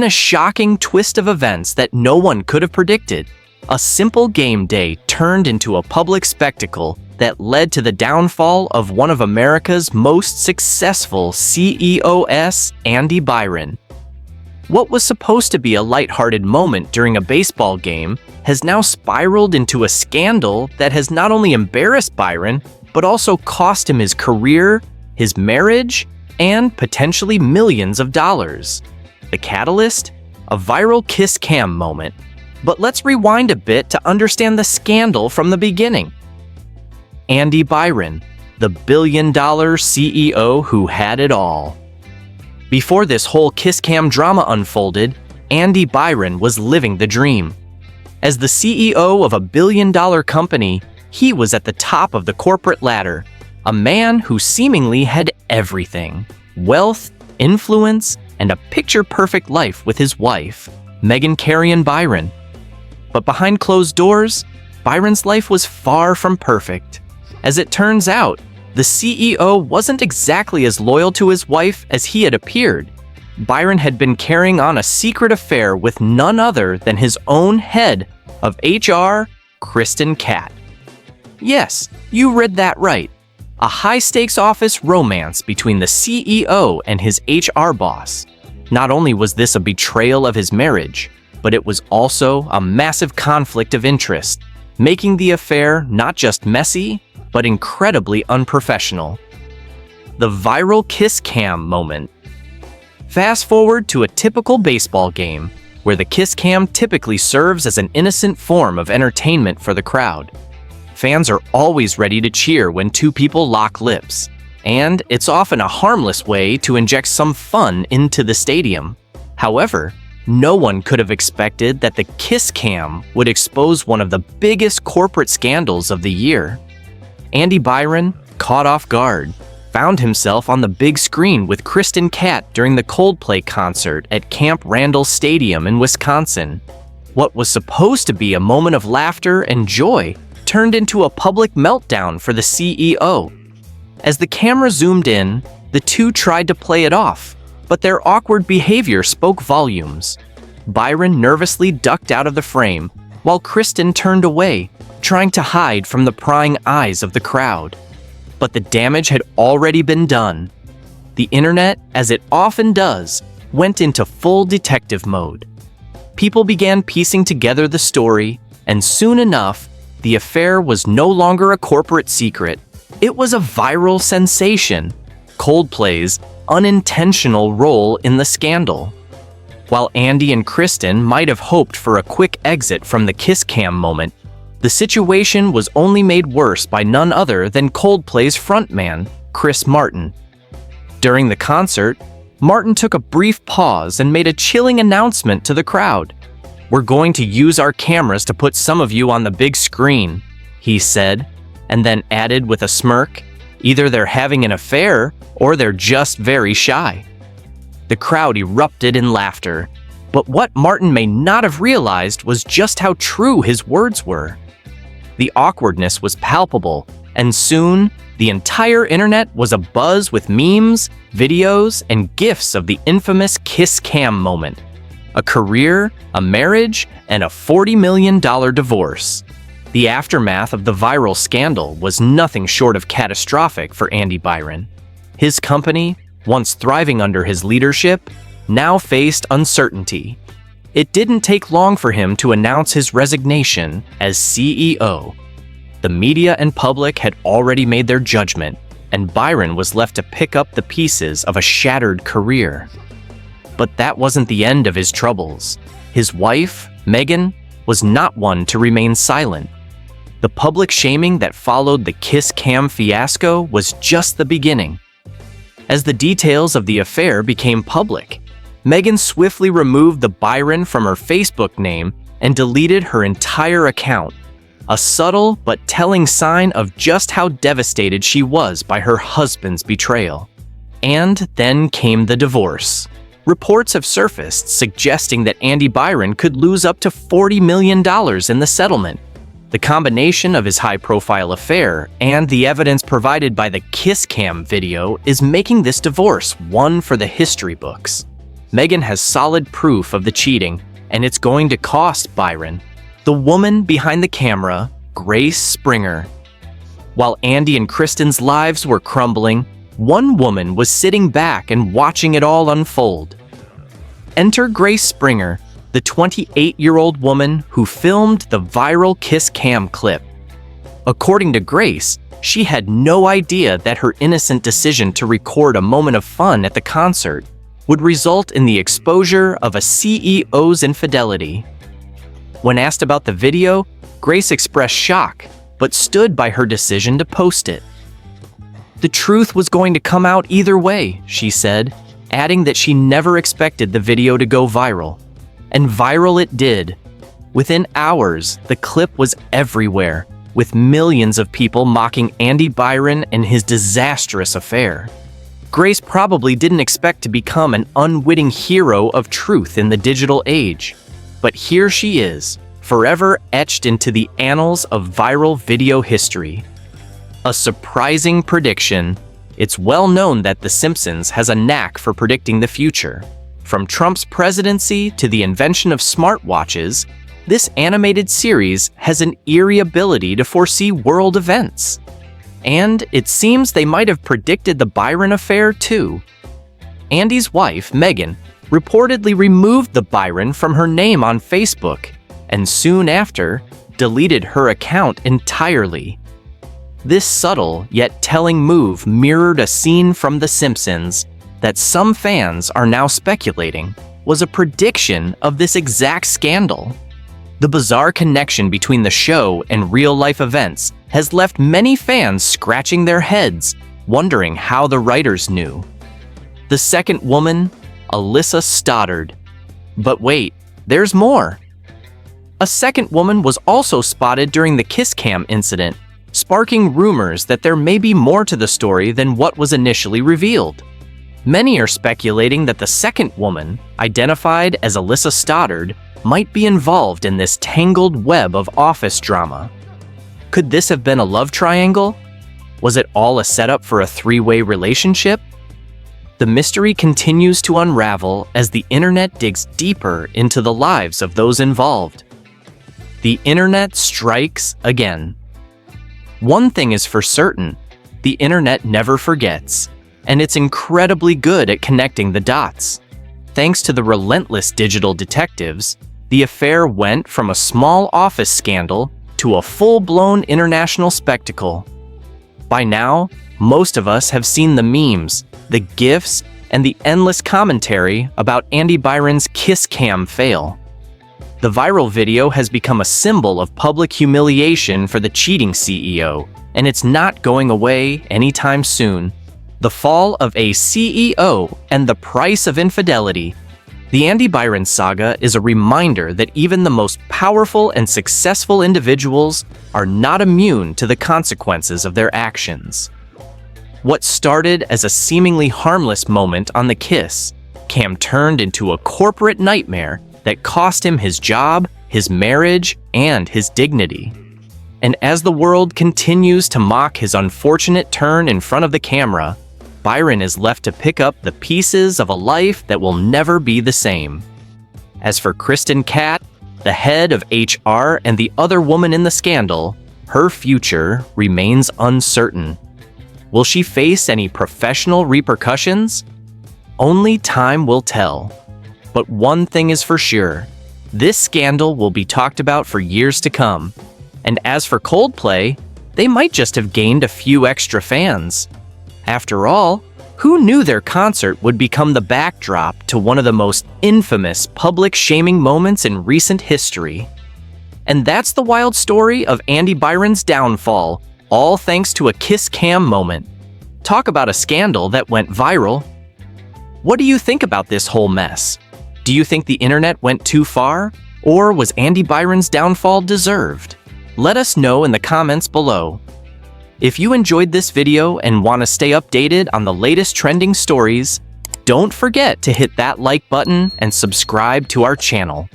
in a shocking twist of events that no one could have predicted, a simple game day turned into a public spectacle that led to the downfall of one of America's most successful CEOs, Andy Byron. What was supposed to be a lighthearted moment during a baseball game has now spiraled into a scandal that has not only embarrassed Byron, but also cost him his career, his marriage, and potentially millions of dollars. The catalyst? A viral kiss cam moment. But let's rewind a bit to understand the scandal from the beginning. Andy Byron, the billion-dollar CEO who had it all. Before this whole kiss cam drama unfolded, Andy Byron was living the dream. As the CEO of a billion-dollar company, he was at the top of the corporate ladder, a man who seemingly had everything: wealth, influence, and a picture-perfect life with his wife, Megan Byron. But behind closed doors, Byron's life was far from perfect. As it turns out, the CEO wasn't exactly as loyal to his wife as he had appeared. Byron had been carrying on a secret affair with none other than his own head of HR, Kristen Cat. Yes, you read that right. A high-stakes office romance between the CEO and his HR boss. Not only was this a betrayal of his marriage, but it was also a massive conflict of interest, making the affair not just messy, but incredibly unprofessional. The viral kiss cam moment. Fast forward to a typical baseball game, where the kiss cam typically serves as an innocent form of entertainment for the crowd. Fans are always ready to cheer when two people lock lips, and it's often a harmless way to inject some fun into the stadium. However, no one could have expected that the kiss cam would expose one of the biggest corporate scandals of the year. Andy Byron, caught off guard, found himself on the big screen with Kristen Cat during the Coldplay concert at Camp Randall Stadium in Wisconsin. What was supposed to be a moment of laughter and joy turned into a public meltdown for the CEO. As the camera zoomed in, the two tried to play it off, but their awkward behavior spoke volumes. Byron nervously ducked out of the frame, while Kristen turned away, trying to hide from the prying eyes of the crowd. But the damage had already been done. The internet, as it often does, went into full detective mode. People began piecing together the story, and soon enough, the affair was no longer a corporate secret. It was a viral sensation, Coldplay's unintentional role in the scandal. While Andy and Kristen might have hoped for a quick exit from the kiss cam moment, the situation was only made worse by none other than Coldplay's frontman, Chris Martin. During the concert, Martin took a brief pause and made a chilling announcement to the crowd. "We're going to use our cameras to put some of you on the big screen," he said, and then added with a smirk, "Either they're having an affair or they're just very shy." The crowd erupted in laughter, but what Martin may not have realized was just how true his words were. The awkwardness was palpable, and soon, the entire internet was abuzz with memes, videos, and GIFs of the infamous kiss cam moment. A career, a marriage, and a $40 million divorce. The aftermath of the viral scandal was nothing short of catastrophic for Andy Byron. His company, once thriving under his leadership, now faced uncertainty. It didn't take long for him to announce his resignation as CEO. The media and public had already made their judgment, and Byron was left to pick up the pieces of a shattered career. But that wasn't the end of his troubles. His wife, Megan, was not one to remain silent. The public shaming that followed the kiss cam fiasco was just the beginning. As the details of the affair became public, Megan swiftly removed the Byron from her Facebook name and deleted her entire account, a subtle but telling sign of just how devastated she was by her husband's betrayal. And then came the divorce. Reports have surfaced suggesting that Andy Byron could lose up to $40 million in the settlement. The combination of his high-profile affair and the evidence provided by the kiss cam video is making this divorce one for the history books. Meghan has solid proof of the cheating, and it's going to cost Byron. The woman behind the camera, Grace Springer. While Andy and Kristen's lives were crumbling, one woman was sitting back and watching it all unfold. Enter Grace Springer, the 28-year-old woman who filmed the viral kiss cam clip. According to Grace, she had no idea that her innocent decision to record a moment of fun at the concert would result in the exposure of a CEO's infidelity. When asked about the video, Grace expressed shock, but stood by her decision to post it. The truth was going to come out either way, she said, adding that she never expected the video to go viral. And viral it did. Within hours, the clip was everywhere, with millions of people mocking Andy Byron and his disastrous affair. Grace probably didn't expect to become an unwitting hero of truth in the digital age. But here she is, forever etched into the annals of viral video history. A surprising prediction. It's well known that The Simpsons has a knack for predicting the future. From Trump's presidency to the invention of smartwatches, this animated series has an eerie ability to foresee world events. And it seems they might have predicted the Byron affair too. Andy's wife, Meghan, reportedly removed the Byron from her name on Facebook, and soon after, deleted her account entirely. This subtle yet telling move mirrored a scene from The Simpsons that some fans are now speculating was a prediction of this exact scandal. The bizarre connection between the show and real-life events has left many fans scratching their heads, wondering how the writers knew. The second woman, Alyssa Stoddard. But wait, there's more. A second woman was also spotted during the kiss cam incident, sparking rumors that there may be more to the story than what was initially revealed. Many are speculating that the second woman, identified as Alyssa Stoddard, might be involved in this tangled web of office drama. Could this have been a love triangle? Was it all a setup for a three-way relationship? The mystery continues to unravel as the internet digs deeper into the lives of those involved. The internet strikes again. One thing is for certain, the internet never forgets, and it's incredibly good at connecting the dots. Thanks to the relentless digital detectives, the affair went from a small office scandal to a full-blown international spectacle. By now, most of us have seen the memes, the GIFs, and the endless commentary about Andy Byron's kiss cam fail. The viral video has become a symbol of public humiliation for the cheating CEO, and it's not going away anytime soon. The fall of a CEO and the price of infidelity. The Andy Byron saga is a reminder that even the most powerful and successful individuals are not immune to the consequences of their actions. What started as a seemingly harmless moment on the kiss cam turned into a corporate nightmare that cost him his job, his marriage, and his dignity. And as the world continues to mock his unfortunate turn in front of the camera, Byron is left to pick up the pieces of a life that will never be the same. As for Kristen Cat, the head of HR and the other woman in the scandal, her future remains uncertain. Will she face any professional repercussions? Only time will tell. But one thing is for sure, this scandal will be talked about for years to come. And as for Coldplay, they might just have gained a few extra fans. After all, who knew their concert would become the backdrop to one of the most infamous public shaming moments in recent history? And that's the wild story of Andy Byron's downfall, all thanks to a kiss cam moment. Talk about a scandal that went viral. What do you think about this whole mess? Do you think the internet went too far? Or was Andy Byron's downfall deserved? Let us know in the comments below. If you enjoyed this video and want to stay updated on the latest trending stories, don't forget to hit that like button and subscribe to our channel.